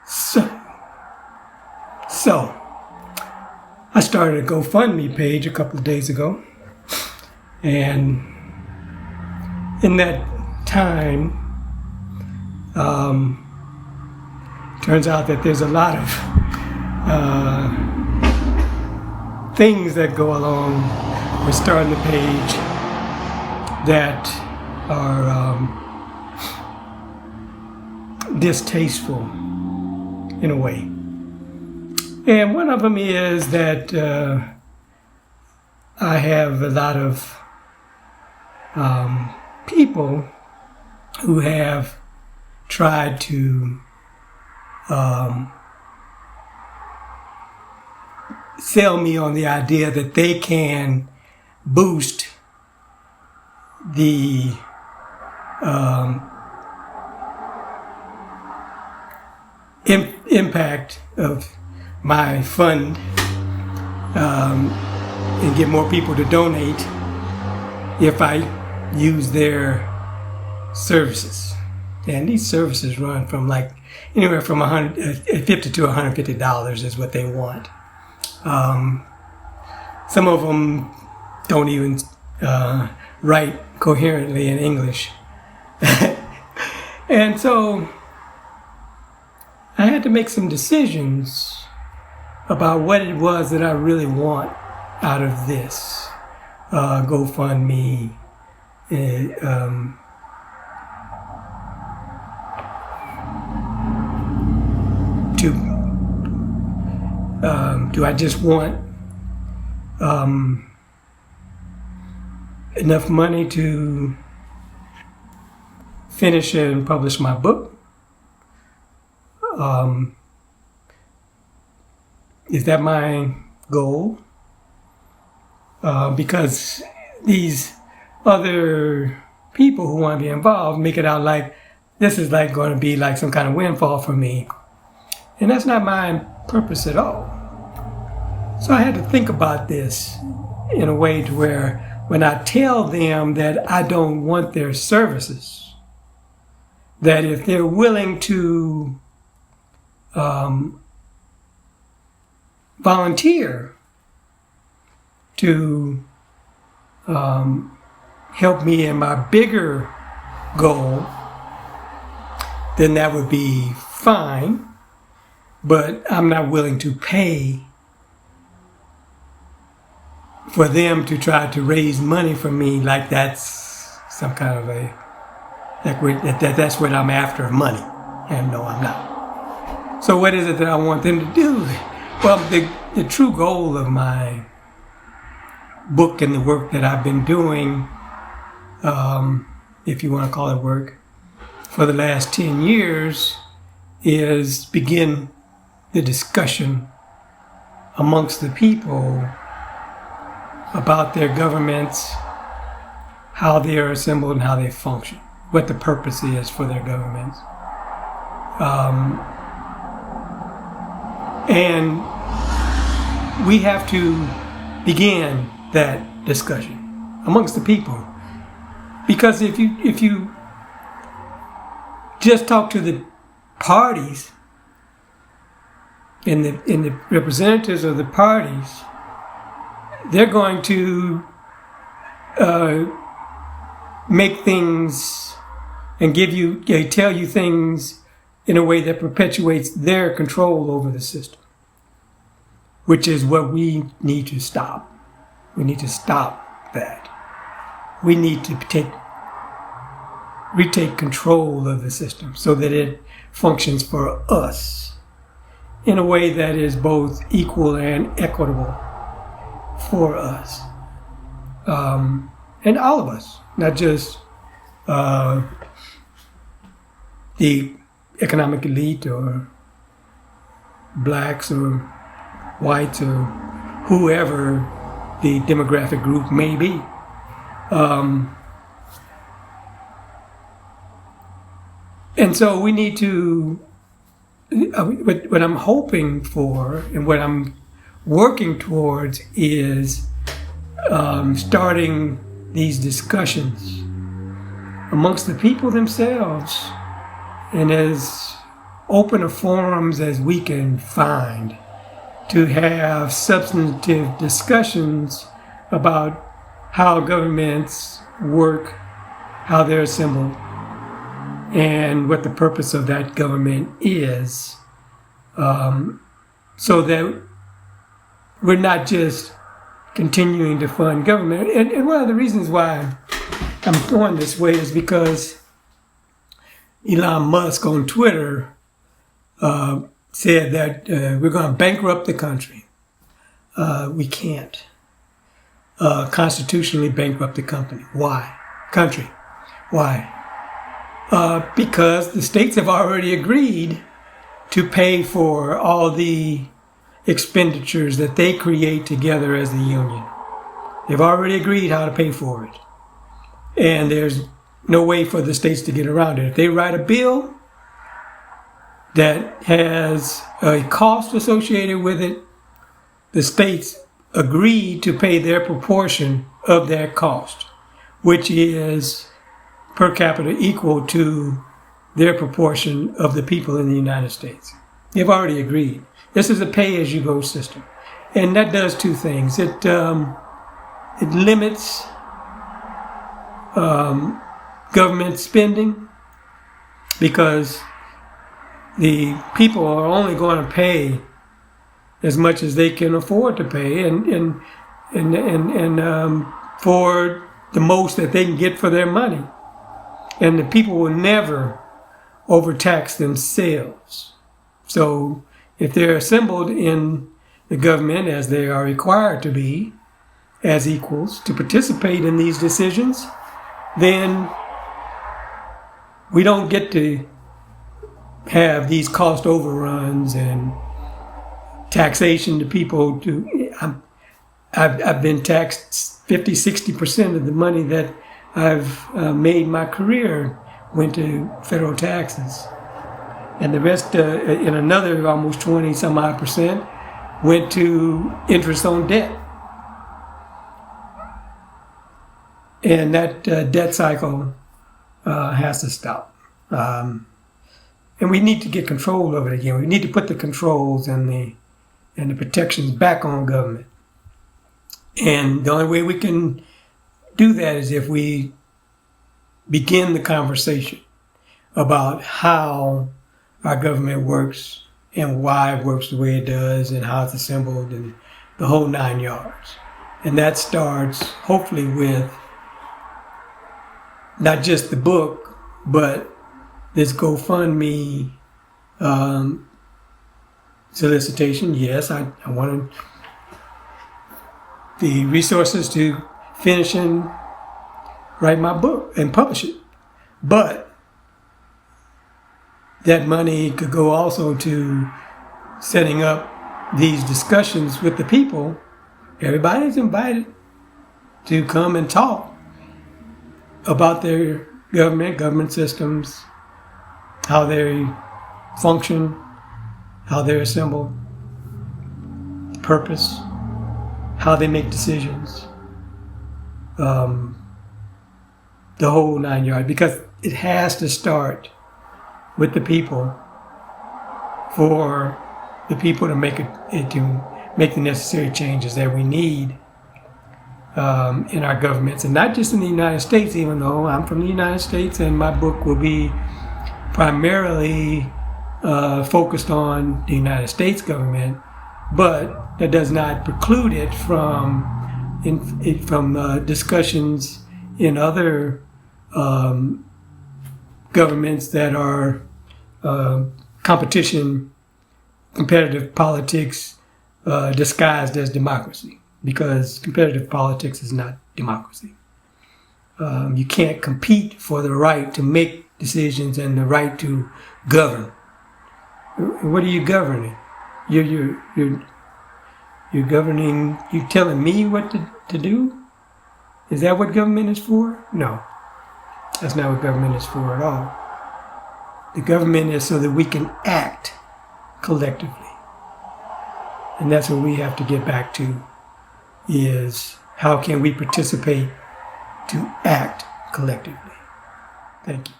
So I started a GoFundMe page a couple of days ago, and in that time, turns out that there's a lot of things that go along with starting the page that are distasteful in a way. And one of them is that I have a lot of people who have tried to sell me on the idea that they can boost the impact of my fund and get more people to donate if I use their services. And these services run from like anywhere from $50 to $150 is what they want. Some of them don't even write coherently in English. And so I had to make some decisions about what it was that I really want out of this GoFundMe. Do I just want enough money to finish and publish my book? Is that my goal? Because these other people who want to be involved make it out like this is like going to be like some kind of windfall for me. And that's not my purpose at all. So I had to think about this in a way to where when I tell them that I don't want their services, that if they're willing to volunteer to help me in my bigger goal, then that would be fine. But I'm not willing to pay for them to try to raise money for me like that's some kind of that's what I'm after, money. And no, I'm not. So what is it that I want them to do? Well, the true goal of my book and the work that I've been doing, if you want to call it work, for the last 10 years is begin the discussion amongst the people about their governments, how they are assembled and how they function, what the purpose is for their governments. And we have to begin that discussion amongst the people. Because if you just talk to the parties and the representatives of the parties, they're going to make things and tell you things in a way that perpetuates their control over the system, which is what we need to stop. We need to stop that. We need to retake control of the system so that it functions for us in a way that is both equal and equitable for us. And all of us, not just the economic elite or blacks or whites or whoever the demographic group may be. And so we need to, what I'm hoping for and what I'm working towards is starting these discussions amongst the people themselves. And as open of forums as we can find to have substantive discussions about how governments work, how they're assembled, and what the purpose of that government is, so that we're not just continuing to fund government. And one of the reasons why I'm going this way is because Elon Musk on Twitter said that we're going to bankrupt the country. We can't constitutionally bankrupt the company. Why? Country. Why? Because the states have already agreed to pay for all the expenditures that they create together as a union. They've already agreed how to pay for it. And there's no way for the states to get around it. If they write a bill that has a cost associated with it, the states agree to pay their proportion of that cost, which is per capita equal to their proportion of the people in the United States. They've already agreed. This is a pay-as-you-go system. And that does two things. It limits government spending, because the people are only going to pay as much as they can afford to pay, and for the most that they can get for their money. And the people will never overtax themselves. So if they're assembled in the government, as they are required to be, as equals, to participate in these decisions, then we don't get to have these cost overruns and taxation to people. I've been taxed 50-60% of the money that I've made my career went to federal taxes, and the rest, in another almost 20 some odd percent, went to interest on debt. And that debt cycle has to stop. And we need to get control of it again. We need to put the controls and the protections back on government. And the only way we can do that is if we begin the conversation about how our government works and why it works the way it does and how it's assembled and the whole 9 yards. And that starts hopefully with not just the book, but this GoFundMe solicitation. Yes, I wanted the resources to finish and write my book and publish it. But that money could go also to setting up these discussions with the people. Everybody's invited to come and talk about their government systems, how they function, how they're assembled, purpose, how they make decisions, the whole 9 yards, because it has to start with the people for the people to make the necessary changes that we need in our governments, and not just in the United States, even though I'm from the United States and my book will be primarily focused on the United States government, but that does not preclude it from discussions in other governments that are competitive politics disguised as democracy, because competitive politics is not democracy. You can't compete for the right to make decisions and the right to govern. What are you governing? You're governing. You telling me what to do? Is that what government is for? No, that's not what government is for at all. The government is so that we can act collectively, and that's what we have to get back to. Is how can we participate to act collectively? Thank you.